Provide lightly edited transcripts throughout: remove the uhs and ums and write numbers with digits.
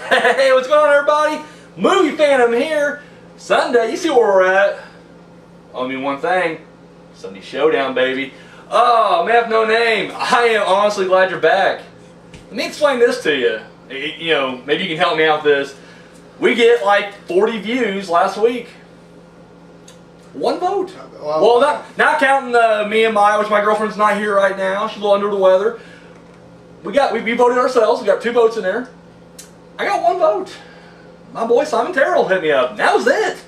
Hey, what's going on, everybody? Movie Phantom here. Sunday, you see where we're at. Only one thing. Sunday Showdown, baby. Oh, man, have no name. I am honestly glad you're back. Let me explain this to you. You know, maybe you can help me out with this. We get like 40 views last week. One vote. Well, not counting me and Maya, which my girlfriend's not here right now. She's a little under the weather. We voted ourselves. We got 2 votes in there. I got 1 vote. My boy Simon Terrell hit me up. And that was it.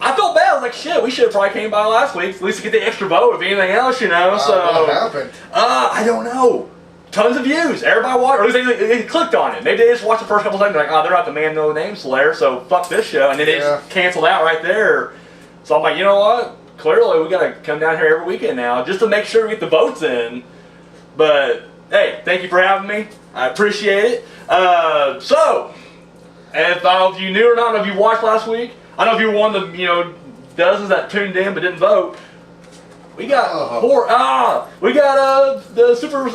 I felt bad. I was like, shit, we should have probably came by last week. At least to get the extra vote, if anything else, you know. So what happened? I don't know. Tons of views. Everybody watched, or at least they clicked on it. Maybe they just watched the first couple times and like, oh, they're not the man no name slayer, so fuck this show. And then they just canceled out right there. So I'm like, you know what? Clearly we gotta come down here every weekend now just to make sure we get the votes in. But hey, thank you for having me. I appreciate it. So, and if I don't know if you knew or not, I don't know if you watched last week. I don't know if you were one of the dozens that tuned in but didn't vote. We got we got the Super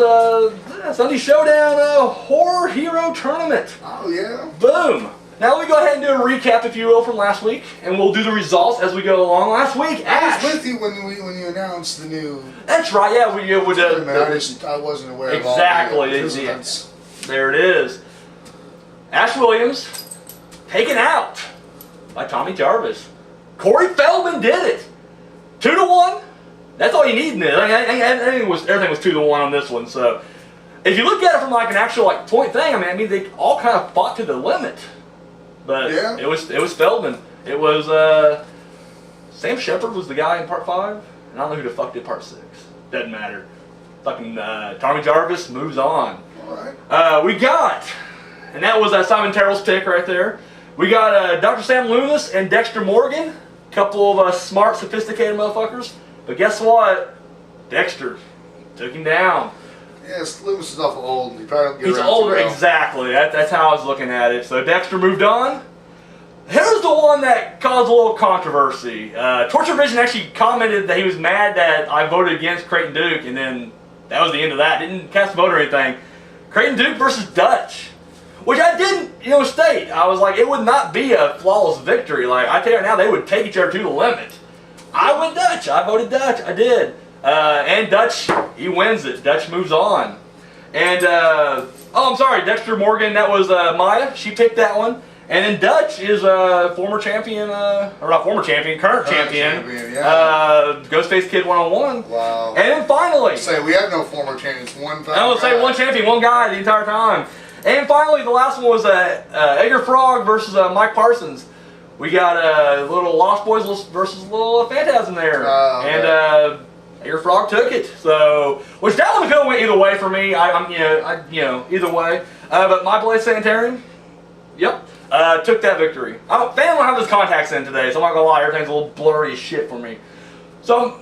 Sunday Showdown Horror Hero Tournament. Oh yeah. Boom. Now we go ahead and do a recap, if you will, from last week, and we'll do the results as we go along. Last week, Ash. I was with you when you announced the new. That's right. Yeah, we I wasn't aware of all the There it is. Ash Williams taken out by Tommy Jarvis. Corey Feldman did it. 2-1. That's all you need in it. Everything was 2-1 on this one. So if you look at it from like an actual point thing, I mean they all kind of fought to the limit. But yeah. it was Feldman. It was Sam Shepard was the guy in part 5, and I don't know who the fuck did part 6. Doesn't matter. Fucking Tommy Jarvis moves on. All right. We got, and that was Simon Terrell's pick right there. We got Dr. Sam Loomis and Dexter Morgan, couple of smart, sophisticated motherfuckers. But guess what? Dexter took him down. Yes, Loomis is awful old. He probably don't get He's around older, well. exactly. That's how I was looking at it. So Dexter moved on. Here's the one that caused a little controversy. Torture Vision actually commented that he was mad that I voted against Creighton Duke, and then that was the end of that. Didn't cast a vote or anything. Creighton Duke versus Dutch, which I didn't, state. I was like, it would not be a flawless victory. Like I tell you right now, they would take each other to the limit. I went Dutch. I voted Dutch. I did. And Dutch, he wins it. Dutch moves on. And, I'm sorry, Dexter Morgan, that was Maya. She picked that one. And then Dutch is former champion, or not former champion, current champion. Ghostface Kid 101. Wow. And then finally. We have no former champions. One champion, one guy the entire time. And finally, the last one was Edgar Frog versus Mike Parsons. We got little Lost Boys versus little Phantasm there. And Edgar Frog took it. So, which that one could have went either way for me. Either way. But my Blade Sanitarium, took that victory. Fan don't have his contacts in today, so I'm not gonna lie, everything's a little blurry as shit for me. So,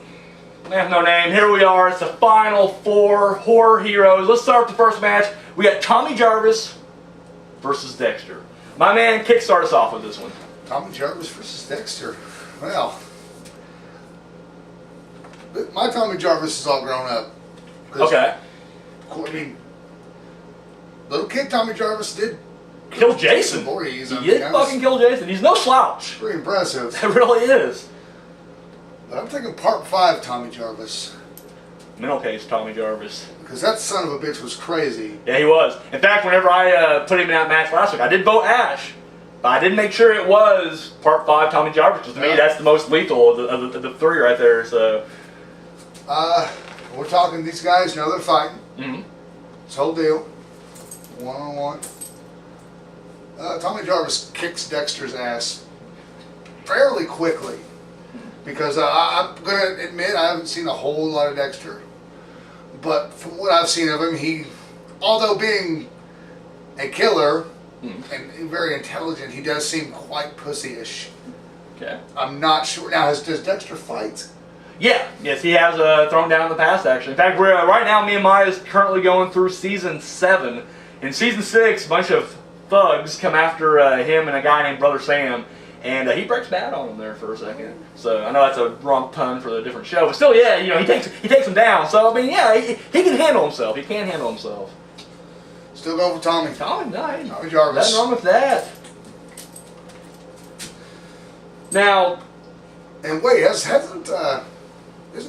I have no name. Here we are. It's the final 4 horror heroes. Let's start with the first match. We got Tommy Jarvis versus Dexter. My man, kickstart us off with this one. Tommy Jarvis versus Dexter. Well, my Tommy Jarvis is all grown up. Okay. I mean, little kid Tommy Jarvis did kill Jason. He did fucking kill Jason. He's no slouch. Pretty impressive. It really is. But I'm thinking part 5 Tommy Jarvis. Mental case Tommy Jarvis. Because that son of a bitch was crazy. Yeah, he was. In fact, whenever I put him in that match last week, I did vote Ash. But I didn't make sure it was part 5 Tommy Jarvis. Because to me, that's the most lethal of the 3 right there. So, we're talking these guys, they're fighting. Mm-hmm. This whole deal. One-on-one. Tommy Jarvis kicks Dexter's ass fairly quickly. Because I'm going to admit I haven't seen a whole lot of Dexter. But from what I've seen of him, he, although being a killer and very intelligent, he does seem quite pussy-ish. Okay. I'm not sure. Now, does Dexter fight? Yeah. Yes, he has thrown down in the past, actually. In fact, we're right now, me and Maya is currently going through Season 7. In Season 6, a bunch of thugs come after him and a guy named Brother Sam. And he breaks bad on him there for a second. So I know that's a wrong pun for the different show, but still, yeah, he takes him down. So I mean, yeah, he can handle himself. He can handle himself. Still going for Tommy. Tommy, no, hey, Tommy Jarvis. nothing wrong with that. Now, And wait, isn't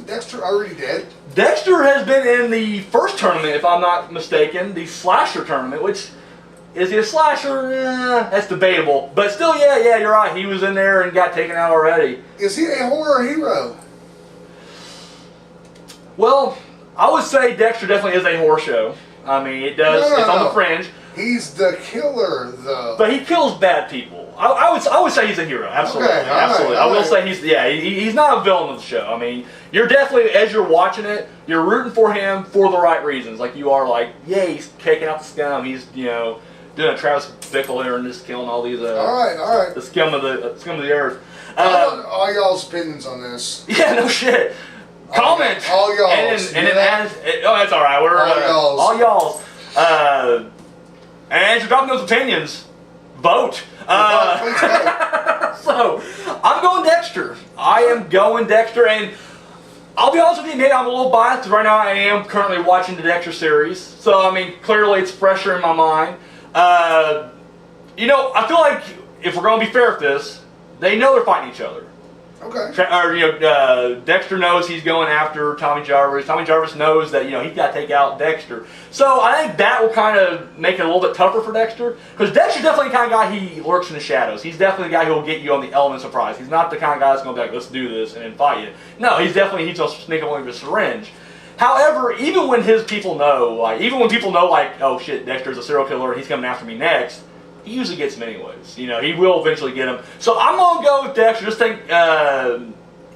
Dexter already dead? Dexter has been in the first tournament, if I'm not mistaken, the Slasher tournament, which, is he a slasher? That's debatable. But still, yeah, you're right. He was in there and got taken out already. Is he a horror hero? Well, I would say Dexter definitely is a horror show. I mean, it's on the fringe. He's the killer, though. But he kills bad people. I would say he's a hero. Absolutely, Okay, absolutely. all I will right. say he's not a villain of the show. I mean, you're definitely, as you're watching it, you're rooting for him for the right reasons. Like you are, like, yeah, he's taking out the scum. He's doing a Travis Bickle here and just killing all these all right. the scum of the earth. I want all y'all's opinions on this. Yeah, no shit. Comment. All y'all's. And then that's all right. We're All y'all's. all y'all's. And as you're dropping those opinions, vote. Please vote. So, I'm going Dexter. I am going Dexter, and I'll be honest with you, maybe I'm a little biased, because right now I am currently watching the Dexter series. So, I mean, clearly it's fresher in my mind. I feel like, if we're going to be fair with this, they know they're fighting each other. Okay. Dexter knows he's going after Tommy Jarvis. Tommy Jarvis knows that, he's got to take out Dexter. So I think that will kind of make it a little bit tougher for Dexter. Because Dexter's definitely the kind of guy, he lurks in the shadows. He's definitely the guy who will get you on the element surprise. He's not the kind of guy that's going to be like, let's do this and then fight you. No, he's going to sneak up with a syringe. However, even when his people know, oh shit, Dexter's a serial killer and he's coming after me next, he usually gets him anyways. He will eventually get him. So I'm going to go with Dexter. Just think,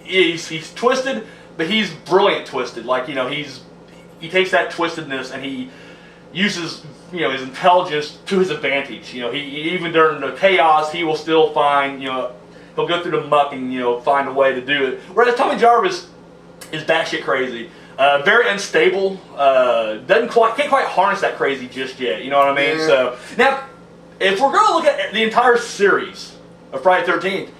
he's twisted, but he's brilliant twisted. Like, he takes that twistedness and he uses, his intelligence to his advantage. He even during the chaos, he will still find, he'll go through the muck and, find a way to do it. Whereas Tommy Jarvis is batshit crazy. Very unstable. Can't quite harness that crazy just yet. You know what I mean? Yeah. So, now, if we're going to look at the entire series of Friday the 13th,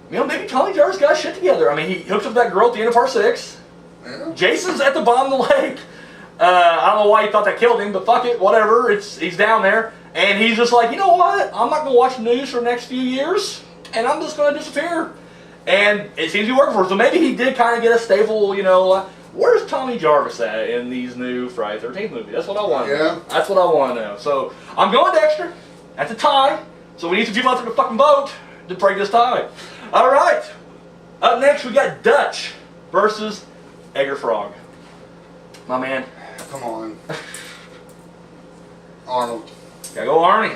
maybe Tommy Jarvis got his shit together. I mean, he hooks up that girl at the end of part 6. Yeah. Jason's at the bottom of the lake. I don't know why he thought that killed him, but fuck it, whatever. He's down there. And he's just like, you know what? I'm not going to watch the news for the next few years, and I'm just going to disappear. And it seems to be working for him. So maybe he did kind of get a stable, where's Tommy Jarvis at in these new Friday the 13th movies? That's what I want to know. That's what I want to know. So I'm going Dexter. That's a tie. So we need some people out there to fucking vote to break this tie. All right. Up next, we got Dutch versus Edgar Frog. My man. Come on. Arnold. Gotta go Arnie.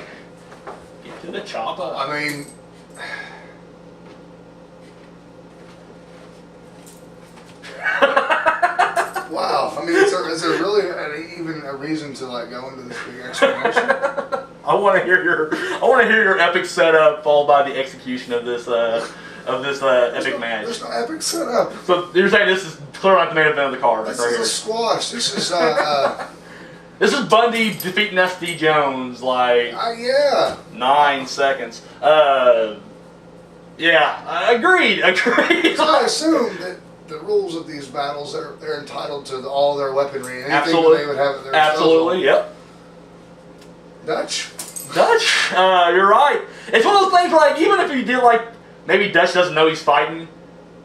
Get to the chopper. I mean... Wow. I mean, is there really even a reason to go into this big explanation? I want to hear your epic setup followed by the execution of this epic match. There's no epic setup. So you're saying this is clearly not the main event of the card? This right is here. a squash. This is This is Bundy defeating SD Jones yeah. 9 seconds. Yeah, agreed. So I assume that the rules of these battles, they're entitled to all their weaponry and anything Absolutely. that they would have at their Absolutely, disposal. yep. Dutch. You're right. It's one of those things where, even if you did, maybe Dutch doesn't know he's fighting,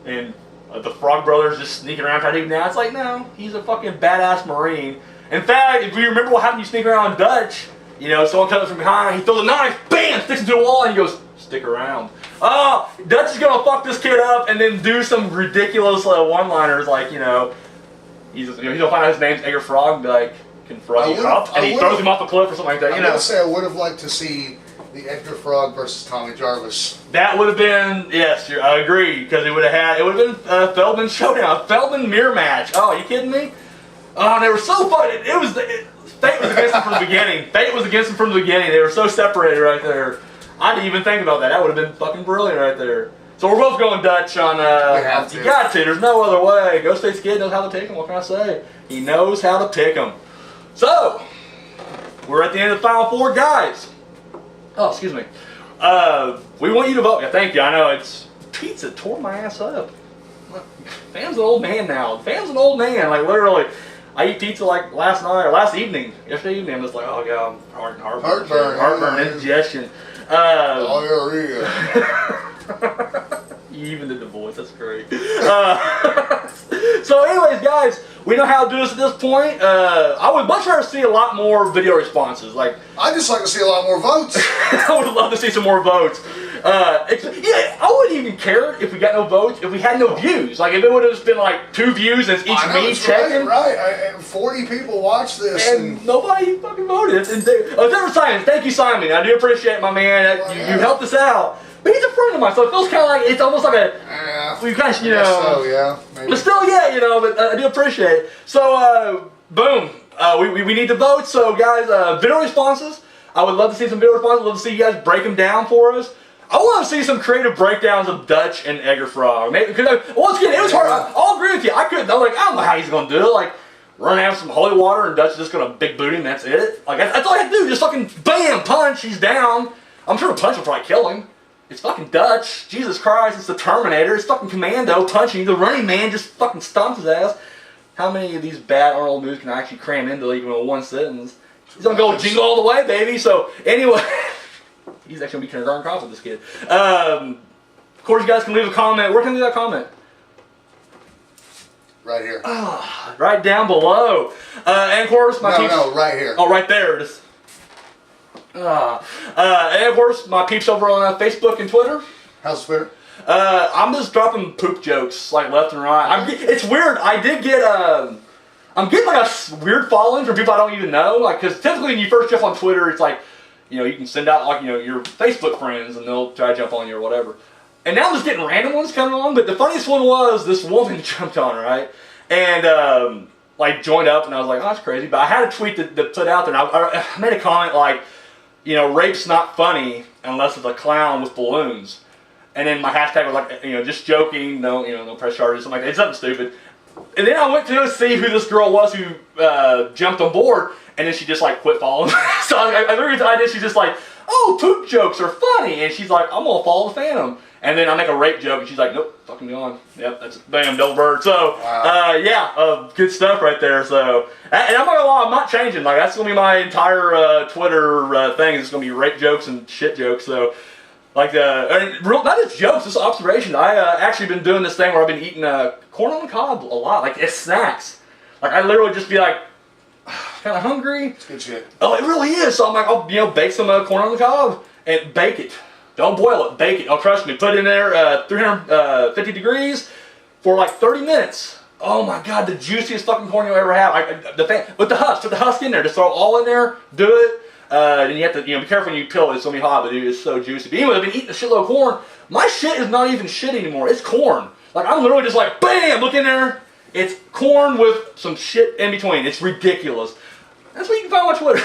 and the Frog Brothers just sneaking around trying to take him down. It's like, no, he's a fucking badass Marine. In fact, if you remember what happened, you sneak around Dutch, someone comes from behind, he throws a knife, bam, sticks him to the wall, and he goes, stick around. Oh, Dutch is gonna fuck this kid up and then do some ridiculous one-liners he's gonna find out his name's Edgar Frog and be like, can Froggy hop? And he throws him off a cliff or something like that. I gotta say, I would have liked to see the Edgar Frog versus Tommy Jarvis. That would have been, yes, I agree, because it would have been Feldman's Showdown, Feldman mirror match. Oh, are you kidding me? Oh, they were so fun. Fate was against them from the beginning. Fate was against them from the beginning. They were so separated right there. I didn't even think about that. That would have been fucking brilliant right there. So we're both going Dutch on, you got to. There's no other way. Ghostface Kid knows how to pick him. What can I say? He knows how to pick him. So, we're at the end of the final 4, guys. Oh, excuse me. We want you to vote. Yeah, thank you. I know pizza tore my ass up. Fan's an old man now. Fan's an old man, literally. I eat pizza like last night or last evening, yesterday evening. I'm just like, oh god, I'm heartburn, indigestion. Diarrhea. You even did the voice. That's great. So, anyways, guys, we know how to do this at this point. I would much rather see a lot more video responses. Like, I just like to see a lot more votes. I would love to see some more votes. Yeah, I wouldn't even care if we got no votes, if we had no views. Like, if it would have just been like 2 views and it's each me checking. Right. 40 people watch this. And nobody fucking voted. And Simon, thank you, Simon. I do appreciate it, my man. You helped us out. But he's a friend of mine, so it feels kind of like, it's almost like a, we kind of, you know. So, yeah. Maybe. But still, yeah, you know, but I do appreciate it. So, boom. We need the votes. So, guys, video responses. I would love to see some video responses. I'd love to see you guys break them down for us. I want to see some creative breakdowns of Dutch and Egger Frog. Maybe, because once again, it was hard. I'll agree with you. I was like, I don't know how he's going to do it. Like, run out some holy water and Dutch is just going to big boot him. That's it. Like, that's all I have to do. Just fucking bam, punch. He's down. I'm sure the punch will probably kill him. It's fucking Dutch. Jesus Christ, it's the Terminator. It's fucking Commando punching. The Running Man just fucking stomps his ass. How many of these bad Arnold movies can I actually cram into even in one sentence? He's gonna go jingle all the way, baby. So, anyway, he's actually gonna be kindergarten cop with this kid. Of course, you guys can leave a comment. Where can you leave that comment? Right here. Right down below. And of course, my peeps. No, right here. Oh, right there. Just, and of course, my peeps over on Facebook and Twitter. How's Twitter? I'm just dropping poop jokes like left and right. It's weird. I did get I'm getting like a weird following from people I don't even know. Like, because typically when you first jump on Twitter, it's like, you know, you can send out like, you know, your Facebook friends and they'll try to jump on you or whatever. And now I'm just getting random ones coming on. But the funniest one was this woman jumped on, right? And like joined up, and I was like, oh, that's crazy. But I had a tweet that put out there, and I made a comment like, you know, rape's not funny unless it's a clown with balloons. And then my hashtag was like, you know, just joking, no press charges, something like that. It's something stupid. And then I went to see who this girl was who jumped on board, and then she just like quit following. So I figured the idea, she's just like, oh, poop jokes are funny, and she's like, I'm gonna follow the Phantom. And then I make a rape joke, and she's like, nope, fucking gone. Yep, that's bam, double bird. So yeah, good stuff right there. So, and I'm not gonna lie, I'm not changing. Like, that's gonna be my entire Twitter thing. It's gonna be rape jokes and shit jokes. So. Like, not just jokes, just observations. I actually been doing this thing where I've been eating corn on the cob a lot, like it's snacks. Like, I literally just be like, kind of hungry. It's good shit. Oh, it really is. So I'm like, I'll bake some corn on the cob and bake it. Don't boil it, bake it. Oh, trust me, put it in there 350 degrees for like 30 minutes. Oh my God, the juiciest fucking corn you'll ever have. With the husk in there, just throw it all in there, do it. And you have to, be careful when you peel it. It's gonna be hot, but dude, it's so juicy. But anyway, I've been eating a shitload of corn. My shit is not even shit anymore. It's corn. Like, I'm literally just like, bam, look in there. It's corn with some shit in between. It's ridiculous. That's what you can find on Twitter.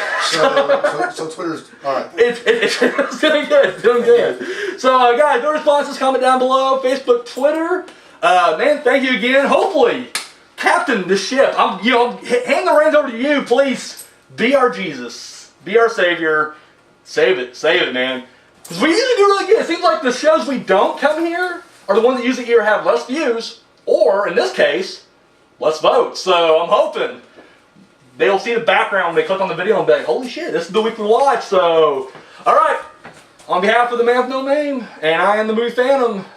So Twitter's all right. It's doing good. It's doing good. So guys, no responses. Comment down below. Facebook, Twitter. Man, thank you again. Hopefully, captain the ship. Hand the reins over to you, please. Be our Jesus. Be our savior. Save it, man. Because we usually do really good. It seems like the shows we don't come here are the ones that usually either have less views or, in this case, less votes. So I'm hoping they'll see the background when they click on the video and be like, holy shit, this is the weekly watch. So, all right. On behalf of the man with no name, and I am the movie Phantom,